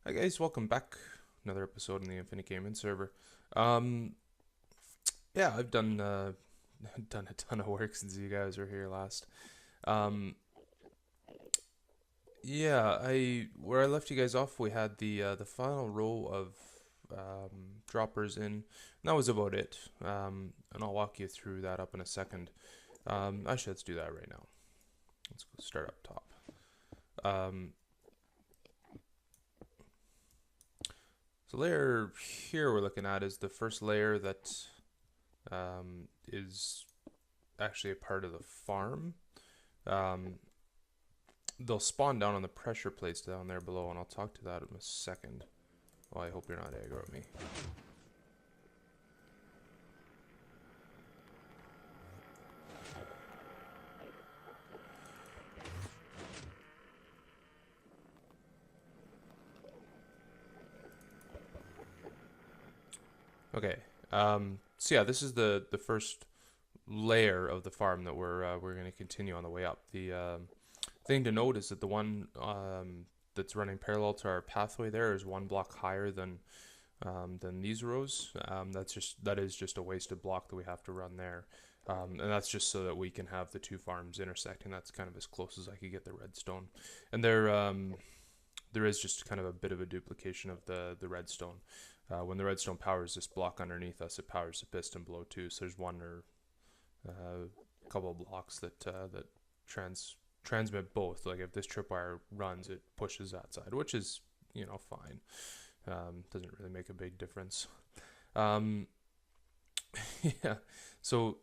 Hi guys, welcome back. Another episode in the Infinite Gaming server. Um, yeah, I've done done a ton of work since you guys were here last. Um, yeah, I where I left you guys off, we had the final row of droppers in. And that was about it. And I'll walk you through that up in a second. Actually, let's do that right now. Let's go start up top. Um, so layer here we're looking at is the first layer that is actually a part of the farm. Um, they'll spawn down on the pressure plates down there below, and I'll talk to that in a second. Oh, I hope you're not aggro at me. Okay. So yeah, this is the first layer of the farm that we're going to continue on the way up. The thing to note is that the one that's running parallel to our pathway there is one block higher than these rows. That is just a wasted block that we have to run there, and that's just so that we can have the two farms intersecting. That's kind of as close as I could get the redstone, and there is just kind of a bit of a duplication of the redstone. When the redstone powers this block underneath us, it powers the piston below too. So there's one or a couple of blocks that transmit both. Like if this tripwire runs, it pushes that side, which is fine. Doesn't really make a big difference. Um, yeah. So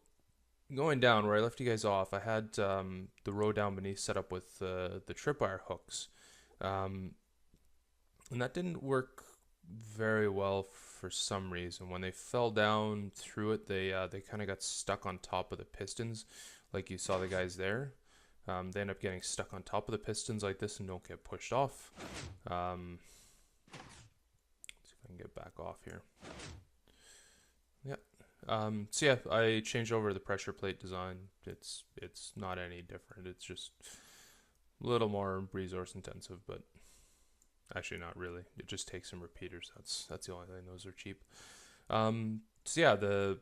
going down where I left you guys off, I had the row down beneath set up with the tripwire hooks, um, and that didn't work very well for some reason. When they fell down through it, they kind of got stuck on top of the pistons, like you saw the guys there. They end up getting stuck on top of the pistons like this and don't get pushed off. See if I can get back off here. Yeah. So yeah, I changed over the pressure plate design. It's not any different. It's just a little more resource intensive, but actually not really. It just takes some repeaters. That's the only thing. Those are cheap. So yeah, the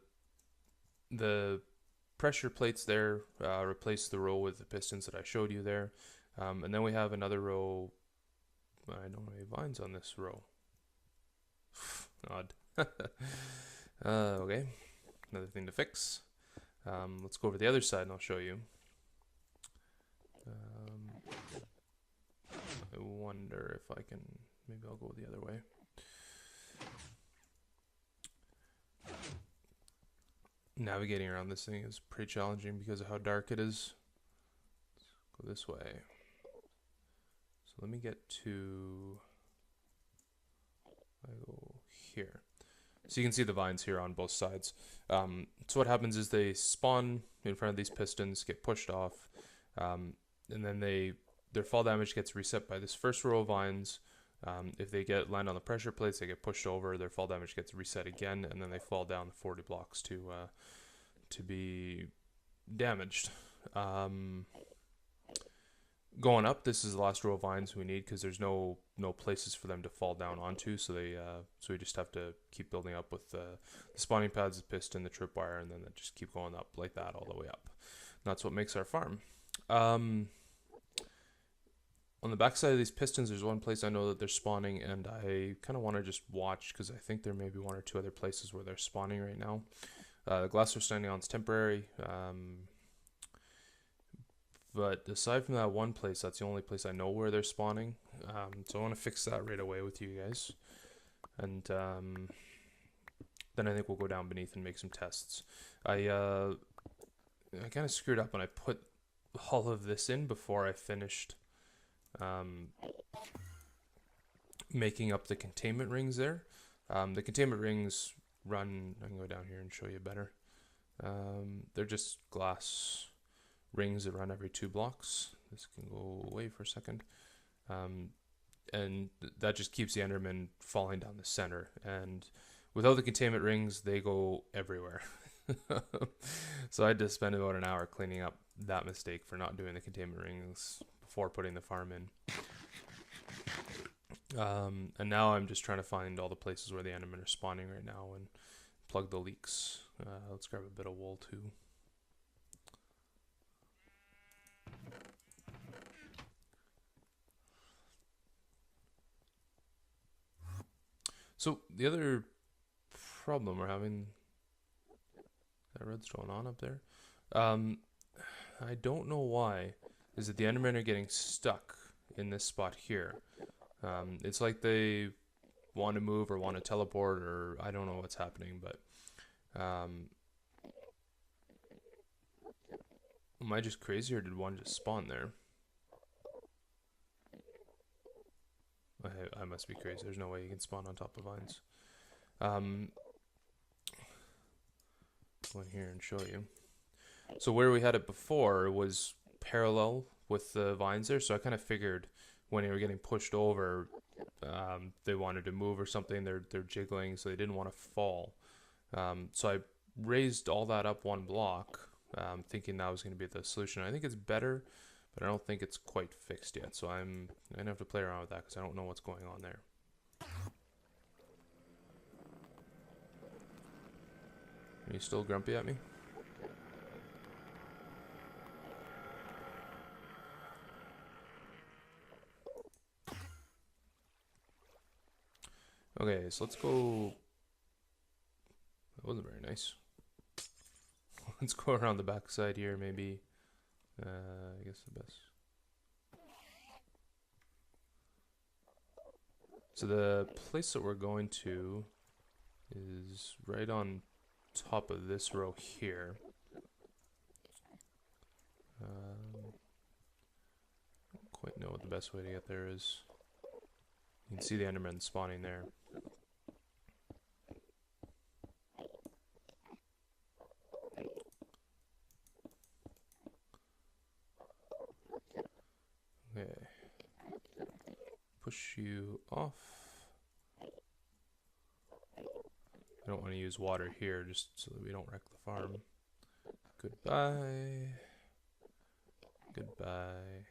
pressure plates there replace the row with the pistons that I showed you there, and then we have another row. I don't have any vines on this row. Odd. Okay, another thing to fix. Let's go over the other side and I'll show you. I wonder if I can. Maybe I'll go the other way. Navigating around this thing is pretty challenging because of how dark it is. Let's go this way. So let me get to. I go here. So you can see the vines here on both sides. So what happens is they spawn in front of these pistons, get pushed off, and then their fall damage gets reset by this first row of vines. If they land on the pressure plates, they get pushed over. Their fall damage gets reset again, and then they fall down 40 blocks to be damaged. Going up, this is the last row of vines we need because there's no places for them to fall down onto. So we just have to keep building up with the spawning pads, the piston, the tripwire, and then just keep going up like that all the way up. And that's what makes our farm. On the back side of these pistons, there's one place I know that they're spawning, and I kind of want to just watch because I think there may be one or two other places where they're spawning right now. The glass we're standing on is temporary. But aside from that one place, that's the only place I know where they're spawning. So I want to fix that right away with you guys. And then I think we'll go down beneath and make some tests. I kind of screwed up when I put all of this in before I finished making up the containment rings there. The containment rings run. I can go down here and show you better. They're just glass rings that run every 2 blocks. This can go away for a second. And that just keeps the Enderman falling down the center. And without the containment rings, they go everywhere. So I had to spend about an hour cleaning up that mistake for not doing the containment rings before putting the farm in. And now I'm just trying to find all the places where the Endermen are spawning right now and plug the leaks. Let's grab a bit of wool too. So the other problem we're having, that redstone on up there. I don't know why, is that the Endermen are getting stuck in this spot here. It's like they want to move or want to teleport, or I don't know what's happening, but am I just crazy, or did one just spawn there? I must be crazy. There's no way you can spawn on top of vines. Go in here and show you. So where we had it before was parallel with the vines there, so I kind of figured when they were getting pushed over, they wanted to move or something. They're jiggling, so they didn't want to fall. So I raised all that up one block, thinking that was going to be the solution. I think it's better, but I don't think it's quite fixed yet. So I'm gonna have to play around with that because I don't know what's going on there. Are you still grumpy at me? Okay, so let's go. That wasn't very nice. Let's go around the back side here, maybe. I guess the best. So the place that we're going to is right on top of this row here. Don't quite know what the best way to get there is. You can see the Endermen spawning there. Okay. Push you off. I don't want to use water here just so that we don't wreck the farm. Goodbye. Goodbye.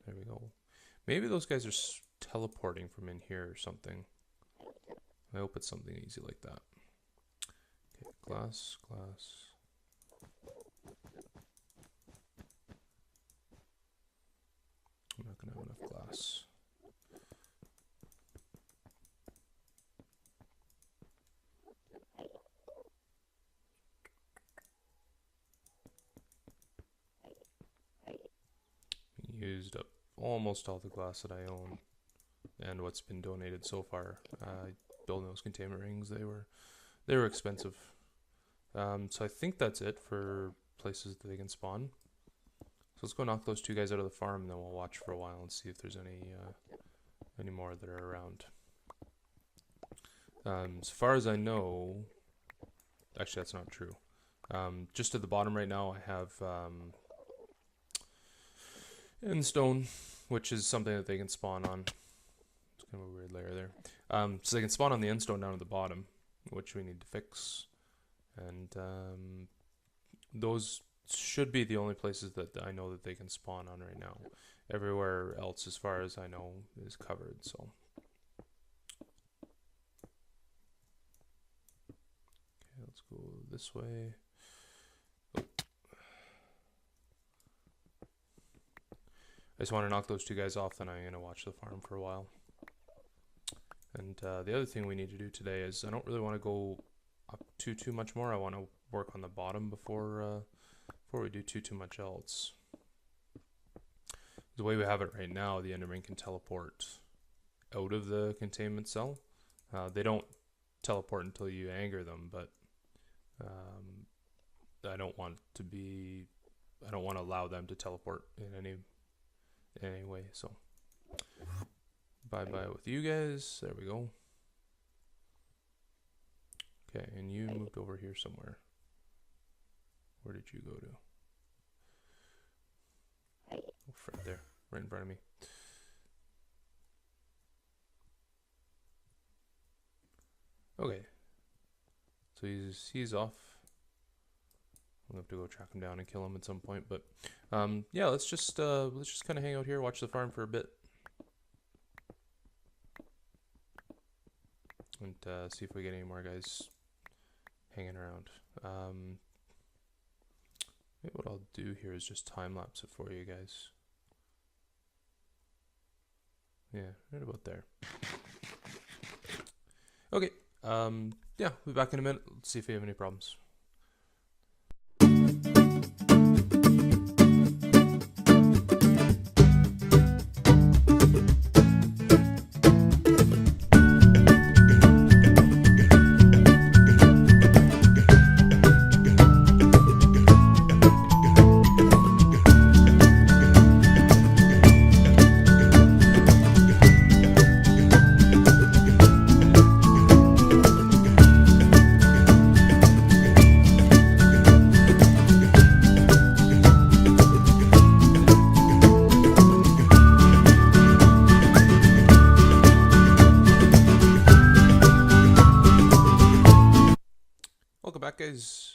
There we go. Maybe those guys are teleporting from in here or something. I hope it's something easy like that. Okay, glass, glass. I'm not gonna have enough glass. Used up almost all the glass that I own and what's been donated so far. Building those containment rings, they were expensive. So I think that's it for places that they can spawn. So let's go knock those two guys out of the farm, and then we'll watch for a while and see if there's any more that are around. As far as I know, actually that's not true. Just at the bottom right now, I have endstone, which is something that they can spawn on. It's kind of a weird layer there. So they can spawn on the endstone down at the bottom, which we need to fix. And those should be the only places that I know that they can spawn on right now. Everywhere else, as far as I know, is covered. So okay, let's go this way. Oh. I just want to knock those two guys off, then I'm going to watch the farm for a while. And the other thing we need to do today is I don't really want to go up too much more. I want to work on the bottom before we do too much else. The way we have it right now, the Enderman can teleport out of the containment cell. They don't teleport until you anger them, but I don't want to allow them to teleport in any way. So bye with you guys. There we go. Okay, and you moved over here somewhere. Where did you go to? Oh, right there, right in front of me. Okay, so he's off. We'll have to go track him down and kill him at some point. But yeah, let's just kind of hang out here, watch the farm for a bit. and see if we get any more guys hanging around. Maybe what I'll do here is just time lapse it for you guys. Yeah, right about there. Okay. Yeah, we'll be back in a minute. Let's see if we have any problems. Welcome back, guys.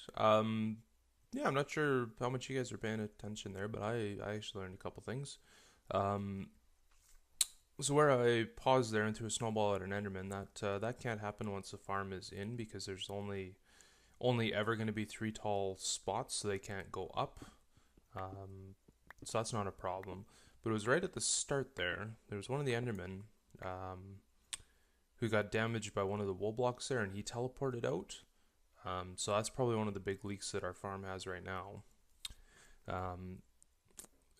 Yeah, I'm not sure how much you guys are paying attention there, but I actually learned a couple things. So where I paused there and threw a snowball at an Enderman, that can't happen once the farm is in, because there's only ever going to be 3 tall spots, so they can't go up. So that's not a problem. But it was right at the start there. There was one of the Endermen who got damaged by one of the wool blocks there, and he teleported out. So that's probably one of the big leaks that our farm has right now.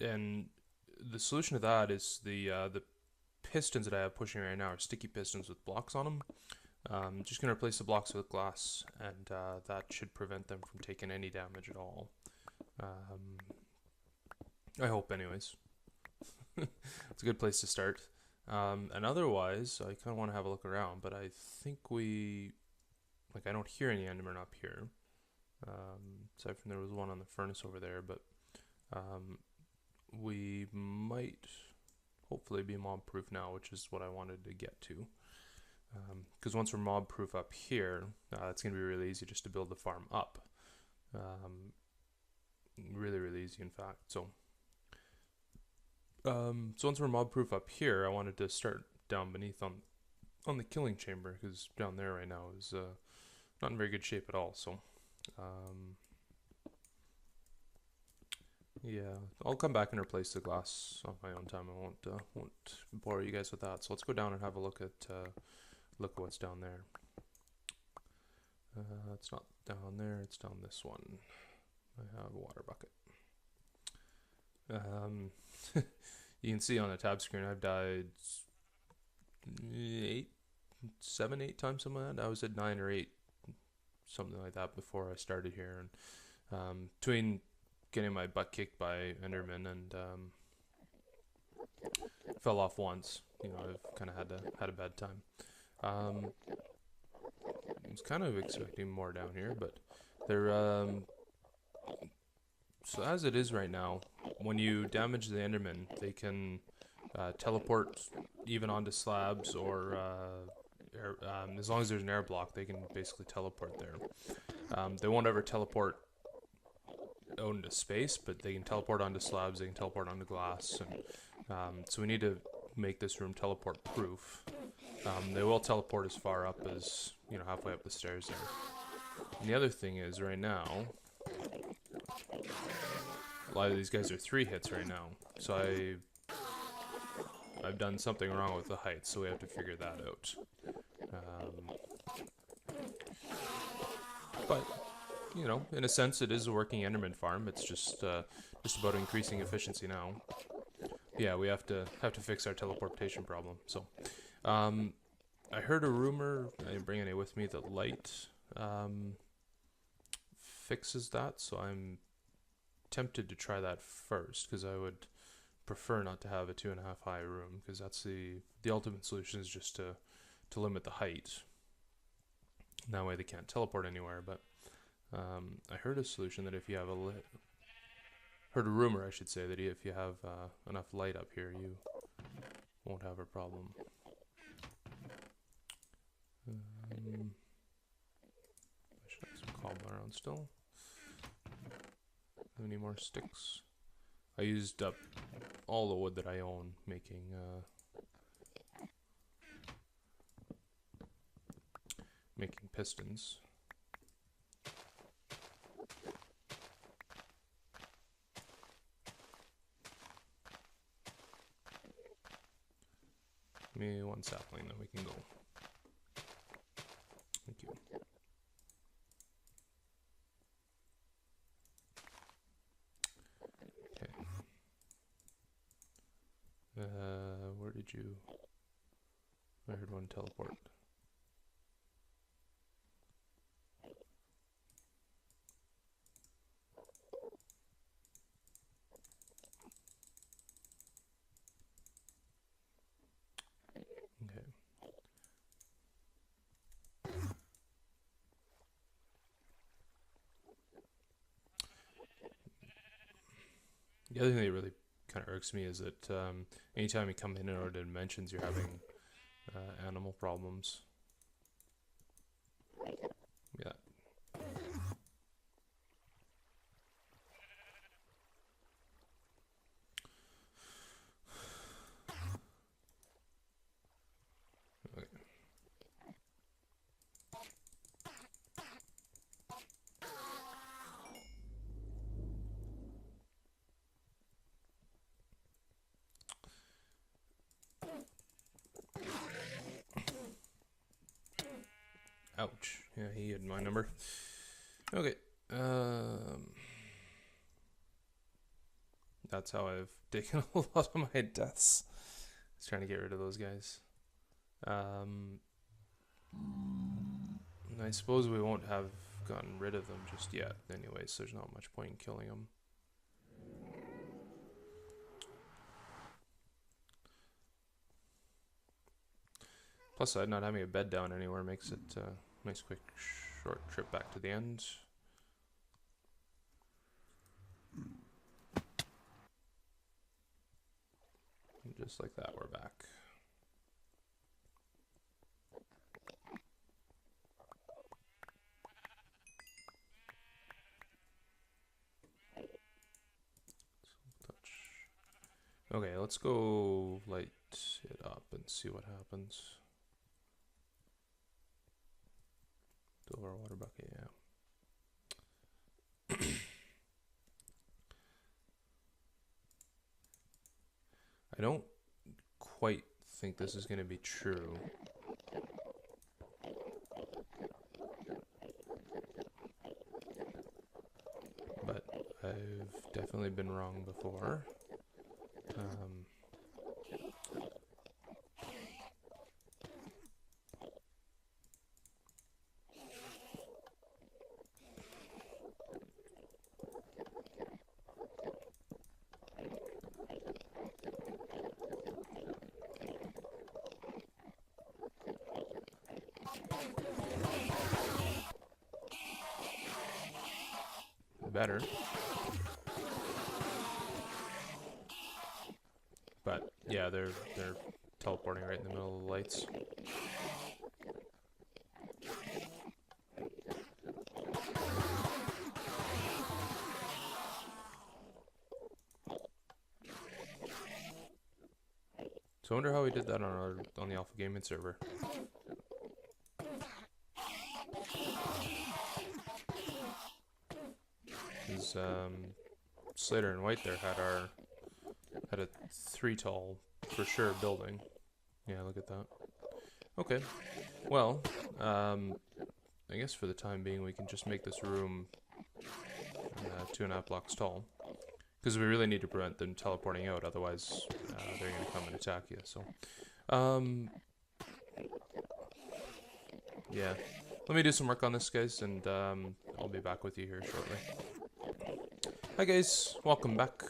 And the solution to that is the pistons that I have pushing right now are sticky pistons with blocks on them. Just going to replace the blocks with glass, and that should prevent them from taking any damage at all. I hope, anyways. It's a good place to start. And otherwise, I kind of want to have a look around, but I think I don't hear any Enderman up here. Aside from there was one on the furnace over there, but we might hopefully be mob proof now, which is what I wanted to get to. Because once we're mob proof up here, it's going to be really easy just to build the farm up. Really, really easy, in fact. So once we're mob proof up here, I wanted to start down beneath on the killing chamber, because down there right now is not in very good shape at all. So yeah, I'll come back and replace the glass on my own time. I won't bore you guys with that. So let's go down and have a look at what's down there. It's not down there, it's down this one. I have a water bucket. You can see on the tab screen I've died 7, 8 times, something like that. I was at 9 or 8, something like that, before I started here. And between getting my butt kicked by Enderman and fell off once, I've kind of had a bad time. I was kind of expecting more down here, but they're so as it is right now, when you damage the Enderman, they can teleport even onto slabs, or as long as there's an air block, they can basically teleport there. They won't ever teleport out into space, but they can teleport onto slabs, they can teleport onto glass, and so we need to make this room teleport proof. They will teleport as far up as, halfway up the stairs there. And the other thing is, right now, a lot of these guys are 3 hits right now, so I've done something wrong with the height, so we have to figure that out. But in a sense, it is a working Enderman farm. It's just about increasing efficiency now. Yeah, we have to fix our teleportation problem. So, I heard a rumor. I didn't bring any with me, that light fixes that. So I'm tempted to try that first, because I would prefer not to have a 2.5 high room, because that's the ultimate solution, is just to limit the height. That way they can't teleport anywhere. But I heard a solution that if you have heard a rumor, I should say, that if you have enough light up here, you won't have a problem. I should have some cobble around still. Have any more sticks? I used up all the wood that I own making pistons. Give me one sapling, then we can go. Thank you. Okay. Where did you... I heard one teleport. Okay. The other thing that really kind of irks me is that anytime you come in other dimensions, you're having animal problems. Yeah. Okay. Ouch. Yeah, he had my number. Okay. That's how I've taken a lot of my deaths. Just trying to get rid of those guys. I suppose we won't have gotten rid of them just yet anyway, so there's not much point in killing them. Plus, not having a bed down anywhere makes it a nice quick short trip back to the end. And just like that, we're back. Okay, let's go light it up and see what happens. Fill our water bucket, yeah. I don't quite think this is going to be true. But I've definitely been wrong before. Better. But yeah, they're teleporting right in the middle of the lights. So I wonder how we did that on the Alpha Gaming server. Because Slater and White there had a 3 tall for sure building. Yeah, look at that. Okay, well, I guess for the time being we can just make this room 2.5 blocks tall. Because we really need to prevent them teleporting out, otherwise they're going to come and attack you. So, yeah, let me do some work on this, guys, and I'll be back with you here shortly. Hi guys, welcome back.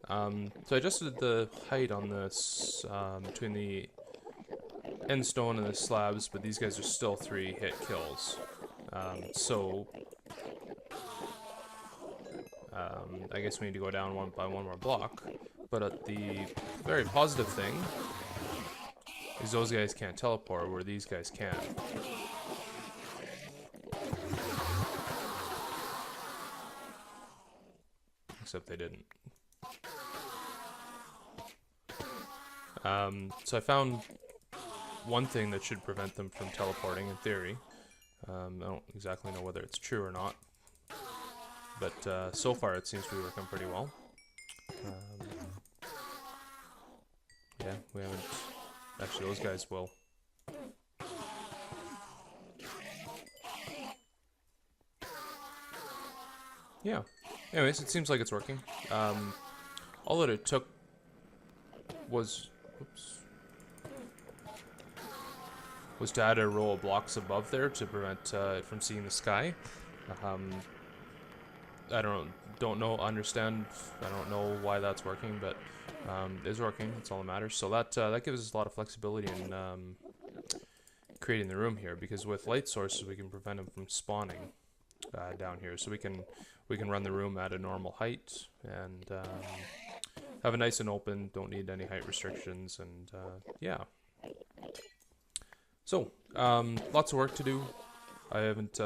So I adjusted the height on this between the end stone and the slabs, but these guys are still 3 hit kills. I guess we need to go down one more block. But the very positive thing is those guys can't teleport where these guys can. Except they didn't. So I found one thing that should prevent them from teleporting in theory. I don't exactly know whether it's true or not, but so far it seems to be working pretty well. Yeah, we haven't... Actually, those guys will. Yeah. Anyways, it seems like it's working. All that it took was... Oops. Was to add a row of blocks above there to prevent it from seeing the sky. I don't know, understand. I don't know why that's working, but it's working. That's all that matters. So that gives us a lot of flexibility in creating the room here, because with light sources we can prevent them from spawning down here. So we can run the room at a normal height and have it nice and open. Don't need any height restrictions, and yeah. So lots of work to do. I haven't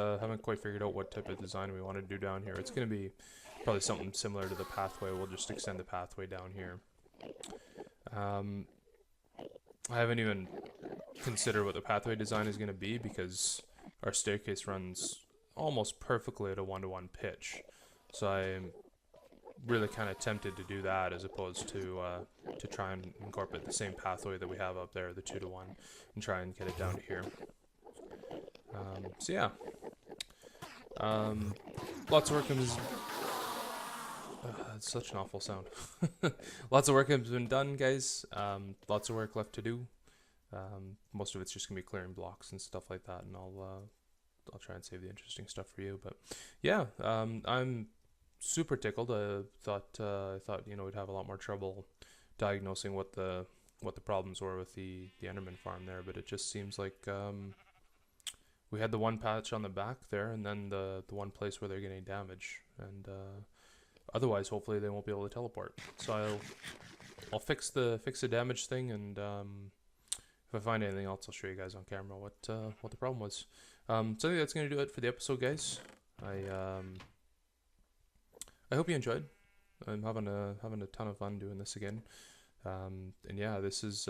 quite figured out what type of design we want to do down here. It's going to be probably something similar to the pathway. We'll just extend the pathway down here. I haven't even considered what the pathway design is going to be, because our staircase runs almost perfectly at a 1-to-1 pitch. So I'm really kind of tempted to do that, as opposed to try and incorporate the same pathway that we have up there, the 2-to-1, and try and get it down to here. So yeah, lots of work has... it's such an awful sound. Lots of work has been done, guys. Lots of work left to do. Most of it's just gonna be clearing blocks and stuff like that, and I'll try and save the interesting stuff for you. But yeah, I'm super tickled. I thought we'd have a lot more trouble diagnosing what the problems were with the Enderman farm there, but it just seems like we had the one patch on the back there, and then the one place where they're getting damage, and otherwise hopefully they won't be able to teleport. So I'll fix the damage thing, and if I find anything else, I'll show you guys on camera what the problem was. So I think that's gonna do it for the episode, guys. I hope you enjoyed. I'm having a ton of fun doing this again, and yeah, this is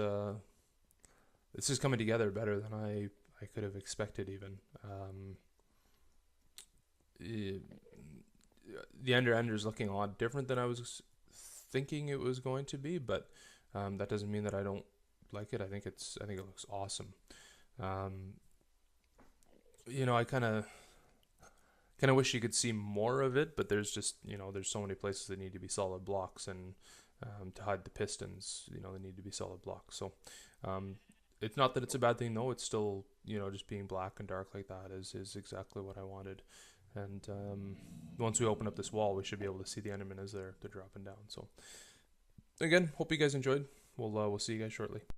coming together better than I could have expected even. The Ender is looking a lot different than I was thinking it was going to be, but that doesn't mean that I don't like it. I think it looks awesome. I kind of wish you could see more of it, but there's just there's so many places that need to be solid blocks, and to hide the pistons, they need to be solid blocks. So it's not that it's a bad thing, though. It's still just being black and dark like that is exactly what I wanted. And once we open up this wall, we should be able to see the Endermen as they're dropping down. So again, hope you guys enjoyed. We'll see you guys shortly.